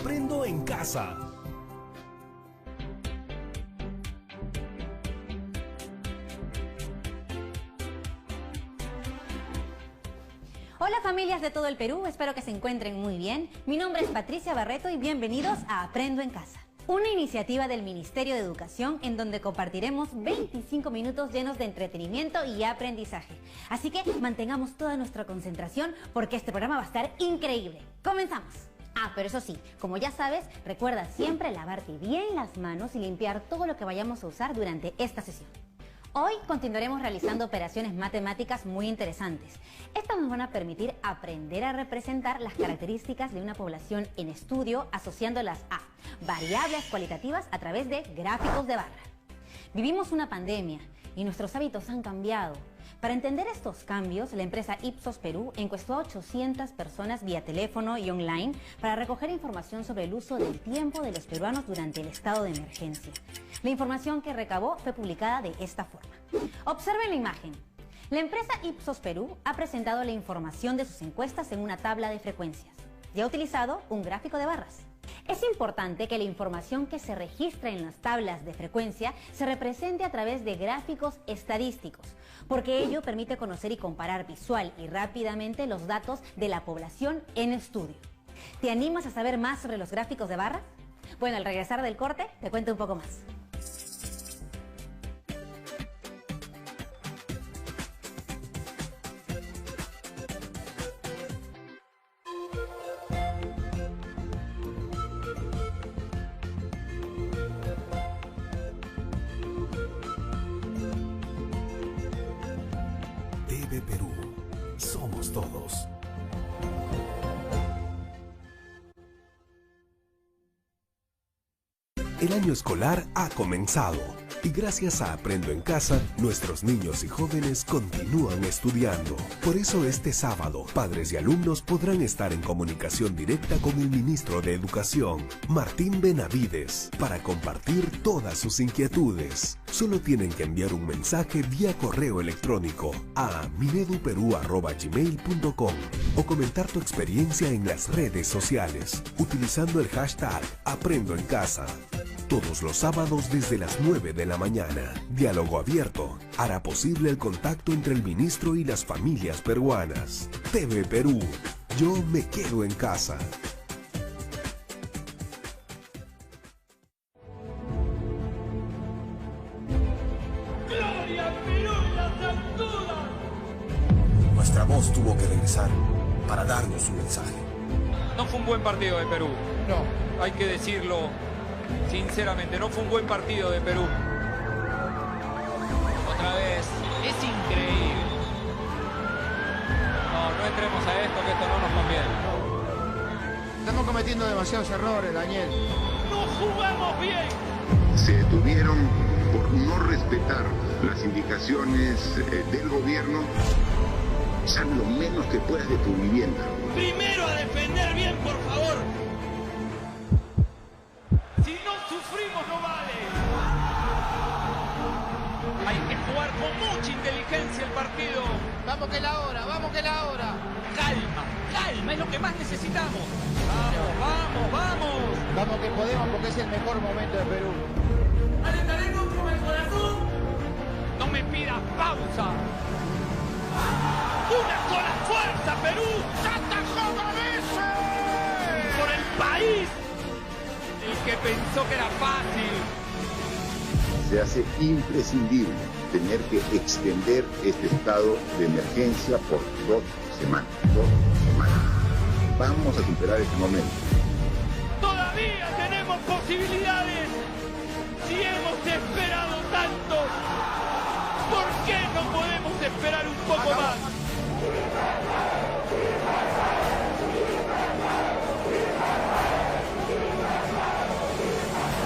Aprendo en casa. Hola familias de todo el Perú, espero que se encuentren muy bien. Mi nombre es Patricia Barreto y bienvenidos a Aprendo en Casa. Una iniciativa del Ministerio de Educación en donde compartiremos 25 minutos llenos de entretenimiento y aprendizaje. Así que mantengamos toda nuestra concentración porque este programa va a estar increíble. ¡Comenzamos! Pero eso sí, como ya sabes, recuerda siempre lavarte bien las manos y limpiar todo lo que vayamos a usar durante esta sesión. Hoy continuaremos realizando operaciones matemáticas muy interesantes. Estas nos van a permitir aprender a representar las características de una población en estudio asociándolas a variables cualitativas a través de gráficos de barra. Vivimos una pandemia y nuestros hábitos han cambiado. Para entender estos cambios, la empresa Ipsos Perú encuestó a 800 personas vía teléfono y online para recoger información sobre el uso del tiempo de los peruanos durante el estado de emergencia. La información que recabó fue publicada de esta forma. Observen la imagen. La empresa Ipsos Perú ha presentado la información de sus encuestas en una tabla de frecuencias y ha utilizado un gráfico de barras. Es importante que la información que se registra en las tablas de frecuencia se represente a través de gráficos estadísticos, porque ello permite conocer y comparar visual y rápidamente los datos de la población en estudio. ¿Te animas a saber más sobre los gráficos de barras? Bueno, al regresar del corte te cuento un poco más. TV Perú. Somos todos. El año escolar ha comenzado y gracias a Aprendo en Casa, nuestros niños y jóvenes continúan estudiando. Por eso este sábado, padres y alumnos podrán estar en comunicación directa con el ministro de Educación, Martín Benavides, para compartir todas sus inquietudes. Solo tienen que enviar un mensaje vía correo electrónico a mineduperú@gmail.com o comentar tu experiencia en las redes sociales utilizando el hashtag Aprendo en Casa. Todos los sábados desde las 9 de la mañana. Diálogo abierto hará posible el contacto entre el ministro y las familias peruanas. TV Perú. Yo me quedo en casa. ¡Gloria Perú en las alturas! Nuestra voz tuvo que regresar para darnos un mensaje. No fue un buen partido de Perú. No. Hay que decirlo sinceramente, no fue un buen partido de Perú. Otra vez, es increíble. No entremos a esto, que esto no nos conviene. Estamos cometiendo demasiados errores, Daniel. ¡No jugamos bien! Se detuvieron por no respetar las indicaciones del gobierno. Sal lo menos que puedas de tu vivienda. Primero a defender bien, por favor. Si no sufrimos, no vale. Hay que jugar con mucha inteligencia el partido. Vamos que la hora, vamos que la hora. Calma, calma, es lo que más necesitamos. Vamos, vamos, vamos. Vamos que podemos porque es el mejor momento de Perú. Alentaremos con el corazón. No me pidas pausa. ¡Una sola fuerza, Perú! ¡Atajó Gavese! ¡Por el país! El que pensó que era fácil. Se hace imprescindible tener que extender este estado de emergencia por 2 semanas. 2 semanas. Vamos a superar este momento. ¡Todavía tenemos posibilidades! Si hemos esperado tanto, ¿por qué no podemos esperar un poco más?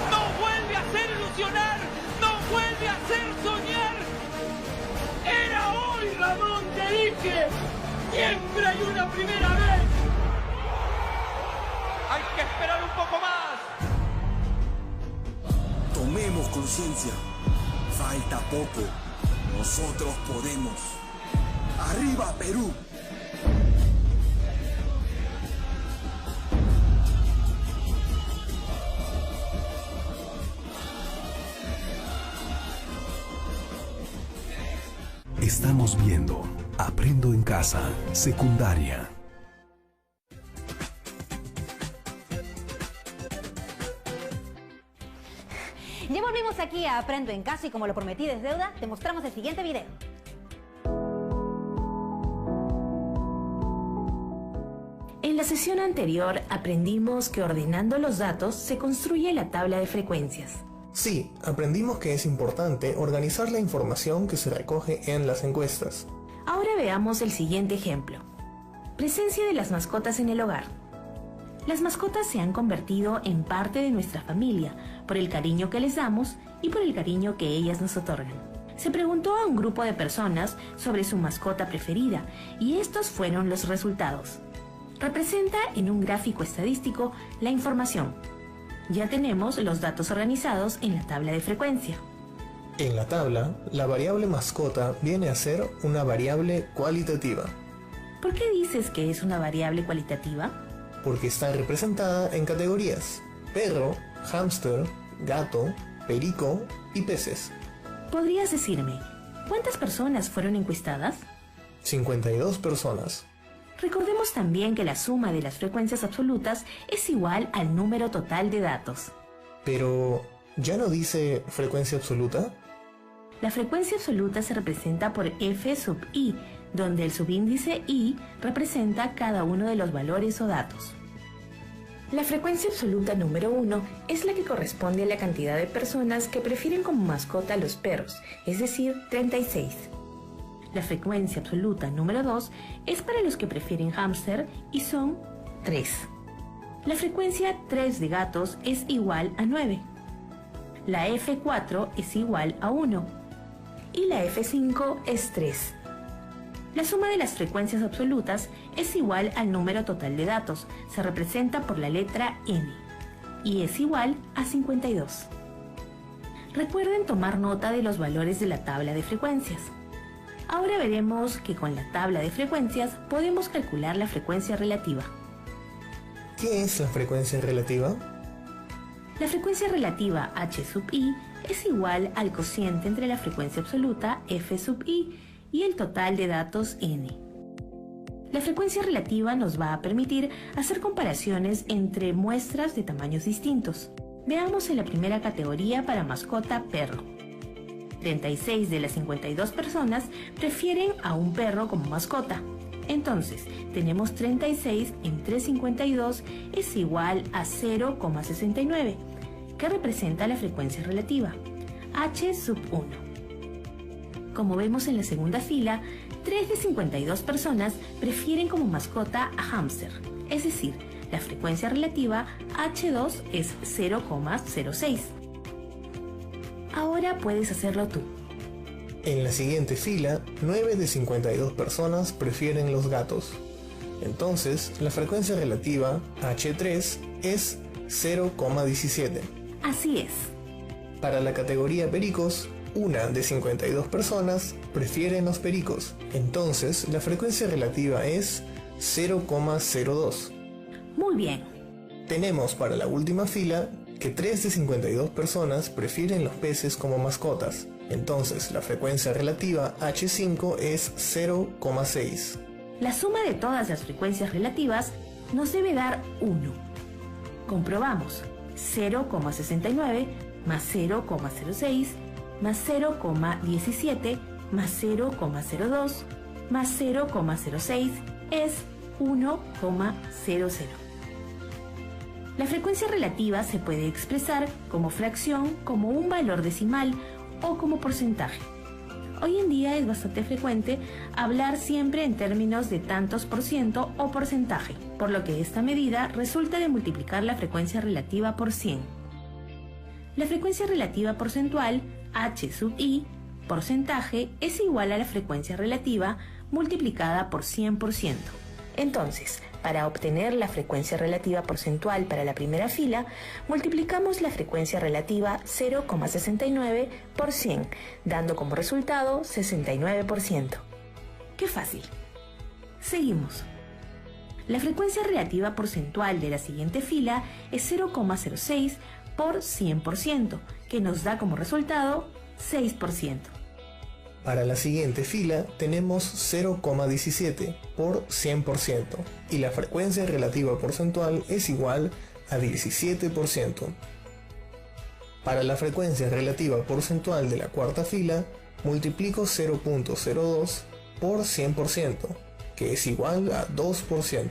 ¡No vuelve a hacer ilusionar! ¡No vuelve a hacer soñar! ¡Era hoy, Ramón! ¡Te dije! ¡Siempre hay una primera vez! ¡Hay que esperar un poco más! Tomemos conciencia. Falta poco. Nosotros podemos. ¡Arriba, Perú! Estamos viendo Aprendo en Casa, secundaria. Ya volvimos aquí a Aprendo en Casa y como lo prometí es deuda, te mostramos el siguiente video. En la sesión anterior aprendimos que ordenando los datos se construye la tabla de frecuencias. Sí, aprendimos que es importante organizar la información que se recoge en las encuestas. Ahora veamos el siguiente ejemplo. Presencia de las mascotas en el hogar. Las mascotas se han convertido en parte de nuestra familia por el cariño que les damos y por el cariño que ellas nos otorgan. Se preguntó a un grupo de personas sobre su mascota preferida y estos fueron los resultados. Representa en un gráfico estadístico la información. Ya tenemos los datos organizados en la tabla de frecuencia. En la tabla, la variable mascota viene a ser una variable cualitativa. ¿Por qué dices que es una variable cualitativa? Porque está representada en categorías: perro, hámster, gato, perico y peces. ¿Podrías decirme cuántas personas fueron encuestadas? 52 personas. Recordemos también que la suma de las frecuencias absolutas es igual al número total de datos. Pero, ¿ya no dice frecuencia absoluta? La frecuencia absoluta se representa por f sub i, donde el subíndice i representa cada uno de los valores o datos. La frecuencia absoluta número 1 es la que corresponde a la cantidad de personas que prefieren como mascota a los perros, es decir, 36. La frecuencia absoluta número 2 es para los que prefieren hámster y son 3. La frecuencia 3 de gatos es igual a 9. La F4 es igual a 1. Y la F5 es 3. La suma de las frecuencias absolutas es igual al número total de datos. Se representa por la letra N. Y es igual a 52. Recuerden tomar nota de los valores de la tabla de frecuencias. Ahora veremos que con la tabla de frecuencias podemos calcular la frecuencia relativa. ¿Qué es la frecuencia relativa? La frecuencia relativa h sub i es igual al cociente entre la frecuencia absoluta f sub i y el total de datos n. La frecuencia relativa nos va a permitir hacer comparaciones entre muestras de tamaños distintos. Veamos en la primera categoría para mascota perro. 36 de las 52 personas prefieren a un perro como mascota. Entonces, tenemos 36 entre 52 es igual a 0,69, que representa la frecuencia relativa, h sub 1. Como vemos en la segunda fila, 3 de 52 personas prefieren como mascota a hámster, es decir, la frecuencia relativa h2 es 0,06. Ahora puedes hacerlo tú. En la siguiente fila, 9 de 52 personas prefieren los gatos. Entonces, la frecuencia relativa H3 es 0,17. Así es. Para la categoría pericos, 1 de 52 personas prefieren los pericos. Entonces, la frecuencia relativa es 0,02. Muy bien. Tenemos para la última fila que 3 de 52 personas prefieren los peces como mascotas. Entonces, la frecuencia relativa H5 es 0,6. La suma de todas las frecuencias relativas nos debe dar 1. Comprobamos. 0,69 más 0,06 más 0,17 más 0,02 más 0,06 es 1,00. La frecuencia relativa se puede expresar como fracción, como un valor decimal o como porcentaje. Hoy en día es bastante frecuente hablar siempre en términos de tantos por ciento o porcentaje, por lo que esta medida resulta de multiplicar la frecuencia relativa por 100. La frecuencia relativa porcentual, h sub i, porcentaje, es igual a la frecuencia relativa multiplicada por 100%. Entonces, para obtener la frecuencia relativa porcentual para la primera fila, multiplicamos la frecuencia relativa 0,69 por 100, dando como resultado 69%. ¡Qué fácil! Seguimos. La frecuencia relativa porcentual de la siguiente fila es 0,06 por 100%, que nos da como resultado 6%. Para la siguiente fila tenemos 0,17 por 100% y la frecuencia relativa porcentual es igual a 17%. Para la frecuencia relativa porcentual de la cuarta fila, multiplico 0,02 por 100%, que es igual a 2%.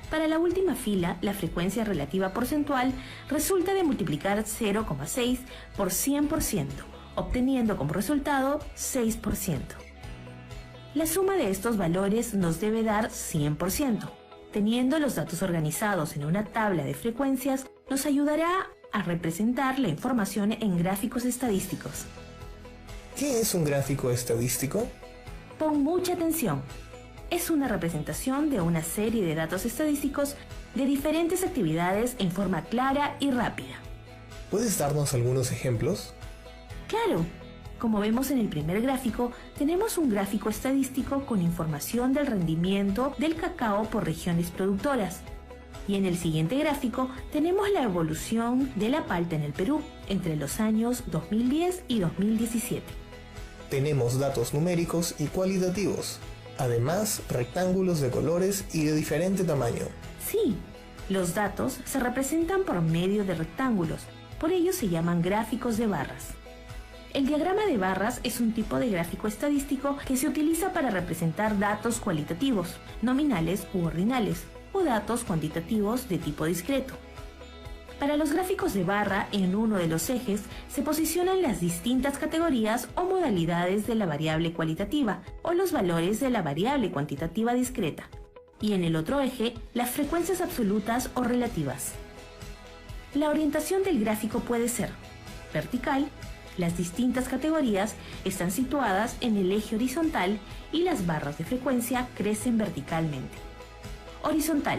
Para la última fila, la frecuencia relativa porcentual resulta de multiplicar 0,6 por 100%, obteniendo como resultado 6%. La suma de estos valores nos debe dar 100%. Teniendo los datos organizados en una tabla de frecuencias, nos ayudará a representar la información en gráficos estadísticos. ¿Qué es un gráfico estadístico? Pon mucha atención. Es una representación de una serie de datos estadísticos de diferentes actividades en forma clara y rápida. ¿Puedes darnos algunos ejemplos? Claro. Como vemos en el primer gráfico, tenemos un gráfico estadístico con información del rendimiento del cacao por regiones productoras. Y en el siguiente gráfico tenemos la evolución de la palta en el Perú entre los años 2010 y 2017. Tenemos datos numéricos y cualitativos, además rectángulos de colores y de diferente tamaño. Sí, los datos se representan por medio de rectángulos, por ello se llaman gráficos de barras. El diagrama de barras es un tipo de gráfico estadístico que se utiliza para representar datos cualitativos, nominales u ordinales, o datos cuantitativos de tipo discreto. Para los gráficos de barra, en uno de los ejes se posicionan las distintas categorías o modalidades de la variable cualitativa o los valores de la variable cuantitativa discreta, y en el otro eje las frecuencias absolutas o relativas. La orientación del gráfico puede ser vertical. Las distintas categorías están situadas en el eje horizontal y las barras de frecuencia crecen verticalmente. Horizontal.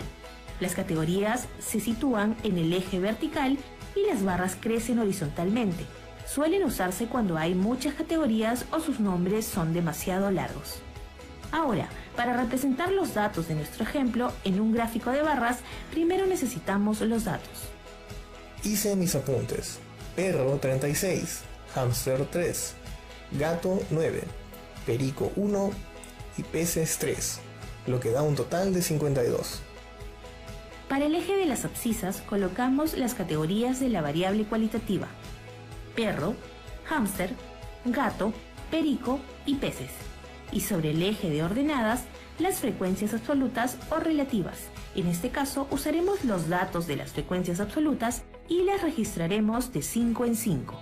Las categorías se sitúan en el eje vertical y las barras crecen horizontalmente. Suelen usarse cuando hay muchas categorías o sus nombres son demasiado largos. Ahora, para representar los datos de nuestro ejemplo en un gráfico de barras, primero necesitamos los datos. Hice mis apuntes. Perro 36, hámster 3, gato 9, perico 1 y peces 3, lo que da un total de 52. Para el eje de las abscisas colocamos las categorías de la variable cualitativa: perro, hámster, gato, perico y peces. Y sobre el eje de ordenadas, las frecuencias absolutas o relativas. En este caso usaremos los datos de las frecuencias absolutas y las registraremos de 5 en 5.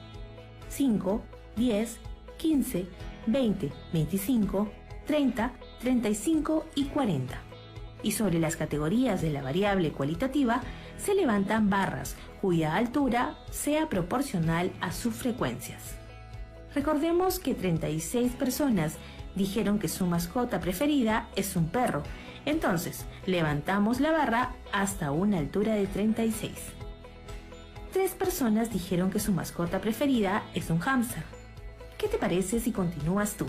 5, 10, 15, 20, 25, 30, 35 y 40. Y sobre las categorías de la variable cualitativa se levantan barras cuya altura sea proporcional a sus frecuencias. Recordemos que 36 personas dijeron que su mascota preferida es un perro, entonces levantamos la barra hasta una altura de 36. 3 personas dijeron que su mascota preferida es un hámster. ¿Qué te parece si continúas tú?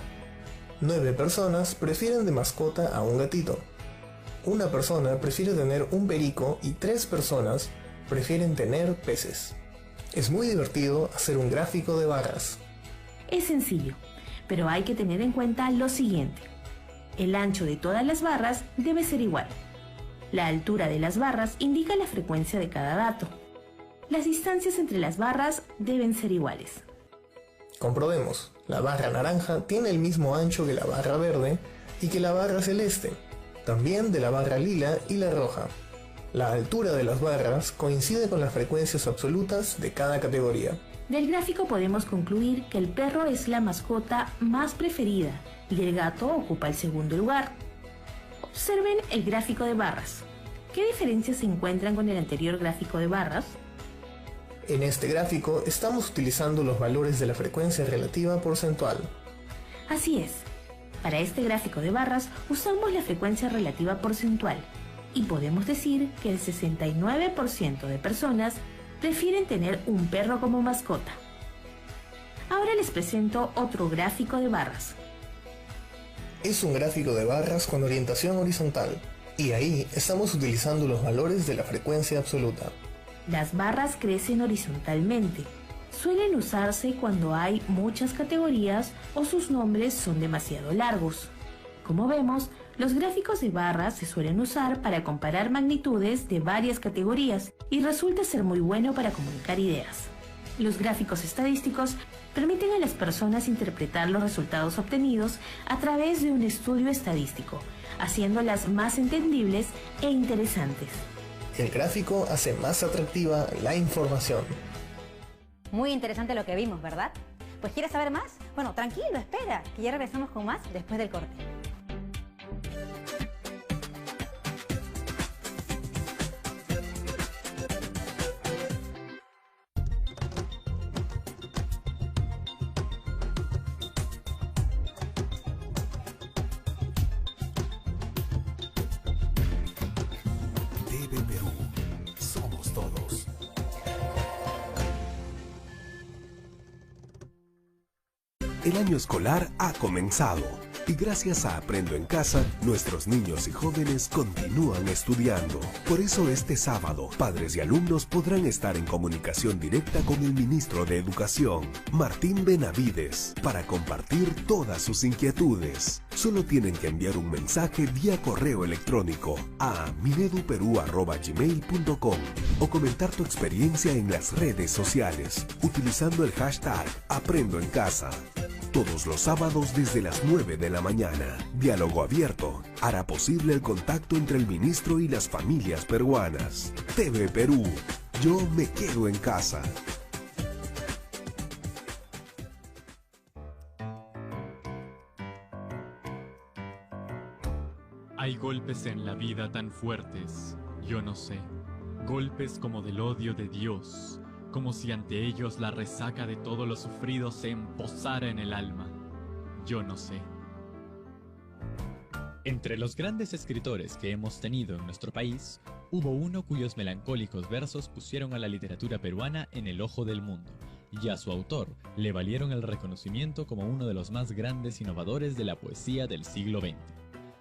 9 personas prefieren de mascota a un gatito. Una persona prefiere tener un perico y 3 personas prefieren tener peces. Es muy divertido hacer un gráfico de barras. Es sencillo, pero hay que tener en cuenta lo siguiente. El ancho de todas las barras debe ser igual. La altura de las barras indica la frecuencia de cada dato. Las distancias entre las barras deben ser iguales. Comprobemos. La barra naranja tiene el mismo ancho que la barra verde y que la barra celeste. También de la barra lila y la roja. La altura de las barras coincide con las frecuencias absolutas de cada categoría. Del gráfico podemos concluir que el perro es la mascota más preferida y el gato ocupa el segundo lugar. Observen el gráfico de barras. ¿Qué diferencias se encuentran con el anterior gráfico de barras? En este gráfico estamos utilizando los valores de la frecuencia relativa porcentual. Así es. Para este gráfico de barras usamos la frecuencia relativa porcentual y podemos decir que el 69% de personas prefieren tener un perro como mascota. Ahora les presento otro gráfico de barras. Es un gráfico de barras con orientación horizontal y ahí estamos utilizando los valores de la frecuencia absoluta. Las barras crecen horizontalmente. suelen usarse cuando hay muchas categorías o sus nombres son demasiado largos. Como vemos, los gráficos de barras se suelen usar para comparar magnitudes de varias categorías y resulta ser muy bueno para comunicar ideas. Los gráficos estadísticos permiten a las personas interpretar los resultados obtenidos a través de un estudio estadístico, haciéndolas más entendibles e interesantes. El gráfico hace más atractiva la información. Muy interesante lo que vimos, ¿verdad? Pues ¿quieres saber más? Bueno, tranquilo, espera, que ya regresamos con más después del corte. TV Perú. Somos todos. El año escolar ha comenzado y gracias a Aprendo en Casa, nuestros niños y jóvenes continúan estudiando. Por eso este sábado, padres y alumnos podrán estar en comunicación directa con el ministro de Educación, Martín Benavides, para compartir todas sus inquietudes. Solo tienen que enviar un mensaje vía correo electrónico a mineduperú@gmail.com o comentar tu experiencia en las redes sociales utilizando el hashtag Aprendo en Casa. Todos los sábados desde las 9 de la mañana. Diálogo abierto hará posible el contacto entre el ministro y las familias peruanas. TV Perú. Yo me quedo en casa. Hay golpes en la vida tan fuertes, yo no sé. Golpes como del odio de Dios. Como si ante ellos la resaca de todo lo sufrido se emposara en el alma. Yo no sé. Entre los grandes escritores que hemos tenido en nuestro país, hubo uno cuyos melancólicos versos pusieron a la literatura peruana en el ojo del mundo, y a su autor le valieron el reconocimiento como uno de los más grandes innovadores de la poesía del siglo XX.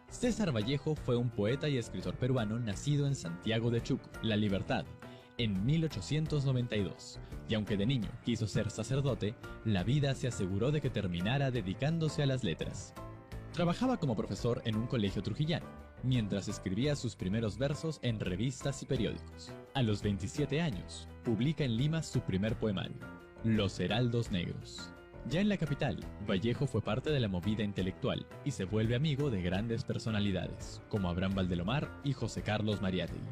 César Vallejo fue un poeta y escritor peruano nacido en Santiago de Chuco, La Libertad, en 1892, y aunque de niño quiso ser sacerdote, la vida se aseguró de que terminara dedicándose a las letras. Trabajaba como profesor en un colegio trujillano, mientras escribía sus primeros versos en revistas y periódicos. A los 27 años, publica en Lima su primer poemario, Los Heraldos Negros. Ya en la capital, Vallejo fue parte de la movida intelectual y se vuelve amigo de grandes personalidades, como Abraham Valdelomar y José Carlos Mariátegui.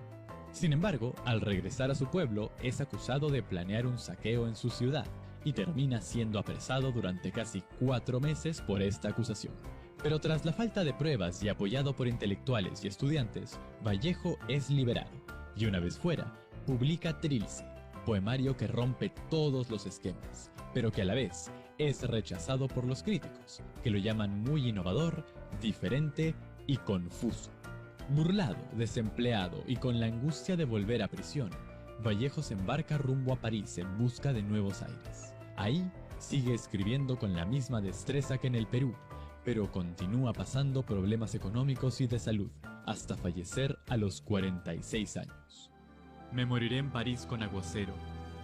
Sin embargo, al regresar a su pueblo, es acusado de planear un saqueo en su ciudad y termina siendo apresado durante casi 4 meses por esta acusación. Pero tras la falta de pruebas y apoyado por intelectuales y estudiantes, Vallejo es liberado y una vez fuera, publica Trilce, poemario que rompe todos los esquemas, pero que a la vez es rechazado por los críticos, que lo llaman muy innovador, diferente y confuso. Burlado, desempleado y con la angustia de volver a prisión, Vallejo se embarca rumbo a París en busca de nuevos aires. Ahí sigue escribiendo con la misma destreza que en el Perú, pero continúa pasando problemas económicos y de salud, hasta fallecer a los 46 años. Me moriré en París con aguacero,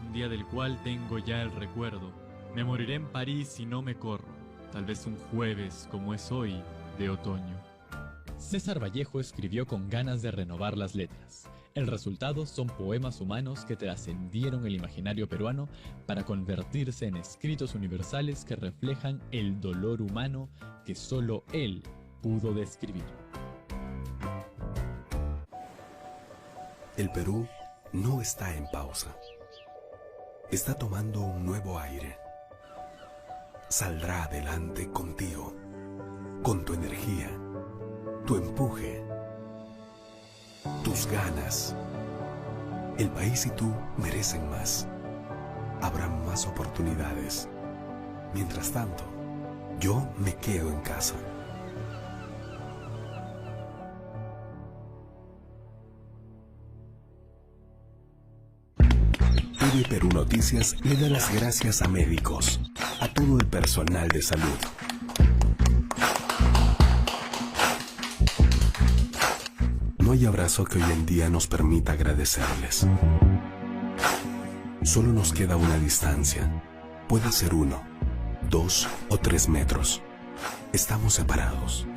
un día del cual tengo ya el recuerdo. Me moriré en París y no me corro, tal vez un jueves como es hoy, de otoño. César Vallejo escribió con ganas de renovar las letras. El resultado son poemas humanos que trascendieron el imaginario peruano para convertirse en escritos universales que reflejan el dolor humano que solo él pudo describir. El Perú no está en pausa. Está tomando un nuevo aire. Saldrá adelante contigo, con tu energía, tu empuje, tus ganas. El país y tú merecen más. Habrá más oportunidades. Mientras tanto, yo me quedo en casa. TV Perú Noticias le da las gracias a médicos, a todo el personal de salud. No hay abrazo que hoy en día nos permita agradecerles. Solo nos queda una distancia. Puede ser 1, 2 o 3 metros. Estamos separados,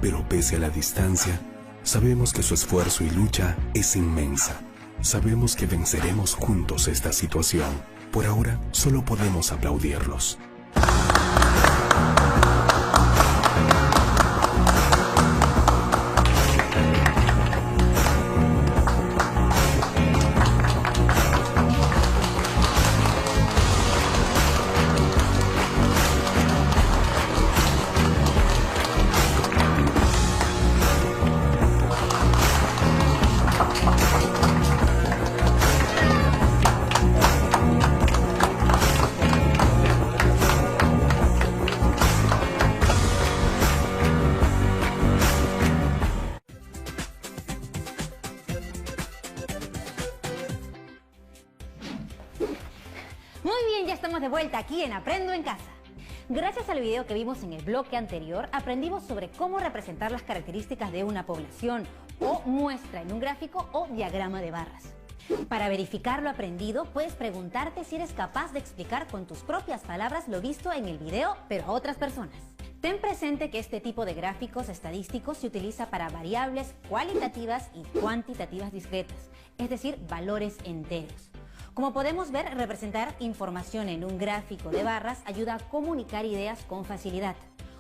pero pese a la distancia, sabemos que su esfuerzo y lucha es inmensa. Sabemos que venceremos juntos esta situación. Por ahora, solo podemos aplaudirlos. De vuelta aquí en Aprendo en Casa. Gracias al video que vimos en el bloque anterior, aprendimos sobre cómo representar las características de una población o muestra en un gráfico o diagrama de barras. Para verificar lo aprendido, puedes preguntarte si eres capaz de explicar con tus propias palabras lo visto en el video, pero a otras personas. Ten presente que este tipo de gráficos estadísticos se utiliza para variables cualitativas y cuantitativas discretas, es decir, valores enteros. Como podemos ver, representar información en un gráfico de barras ayuda a comunicar ideas con facilidad.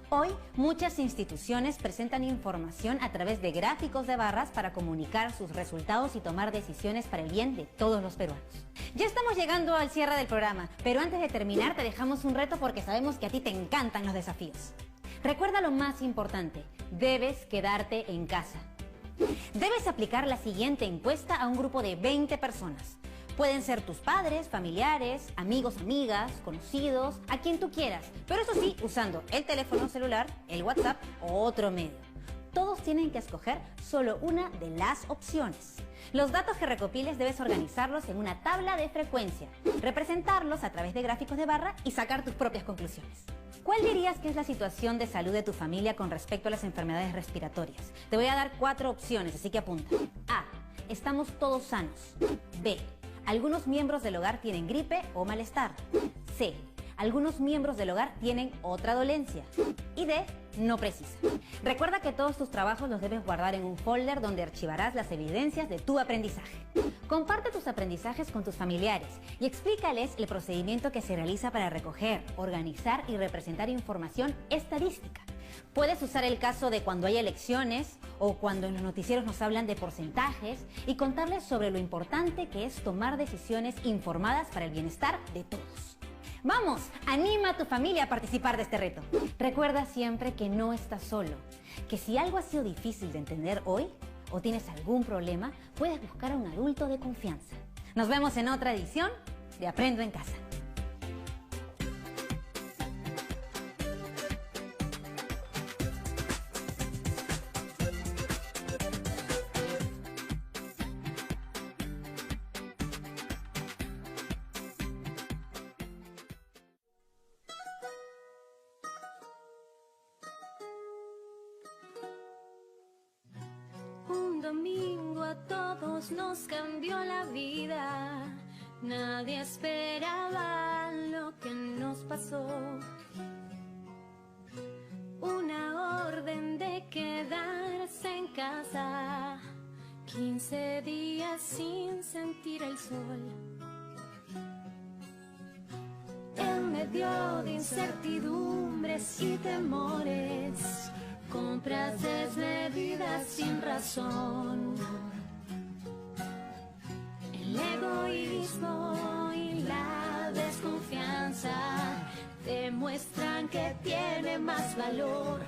Hoy, muchas instituciones presentan información a través de gráficos de barras para comunicar sus resultados y tomar decisiones para el bien de todos los peruanos. Ya estamos llegando al cierre del programa, pero antes de terminar te dejamos un reto porque sabemos que a ti te encantan los desafíos. Recuerda lo más importante, debes quedarte en casa. Debes aplicar la siguiente encuesta a un grupo de 20 personas. Pueden ser tus padres, familiares, amigos, amigas, conocidos, a quien tú quieras, pero eso sí, usando el teléfono celular, el WhatsApp o otro medio. Todos tienen que escoger solo una de las opciones. Los datos que recopiles debes organizarlos en una tabla de frecuencia, representarlos a través de gráficos de barra y sacar tus propias conclusiones. ¿Cuál dirías que es la situación de salud de tu familia con respecto a las enfermedades respiratorias? Te voy a dar 4 opciones, así que apunta. A. Estamos todos sanos. B. Algunos miembros del hogar tienen gripe o malestar. C. Algunos miembros del hogar tienen otra dolencia. Y D. No precisa. Recuerda que todos tus trabajos los debes guardar en un folder donde archivarás las evidencias de tu aprendizaje. Comparte tus aprendizajes con tus familiares y explícales el procedimiento que se realiza para recoger, organizar y representar información estadística. Puedes usar el caso de cuando hay elecciones o cuando en los noticieros nos hablan de porcentajes y contarles sobre lo importante que es tomar decisiones informadas para el bienestar de todos. ¡Vamos! Anima a tu familia a participar de este reto. Recuerda siempre que no estás solo, que si algo ha sido difícil de entender hoy o tienes algún problema, puedes buscar a un adulto de confianza. Nos vemos en otra edición de Aprendo en Casa. Domingo a todos nos cambió la vida. Nadie esperaba lo que nos pasó. Una orden de quedarse en casa. 15 días sin sentir el sol. En medio de incertidumbres y temores, compras desmedidas sin razón. El egoísmo y la desconfianza demuestran que tiene más valor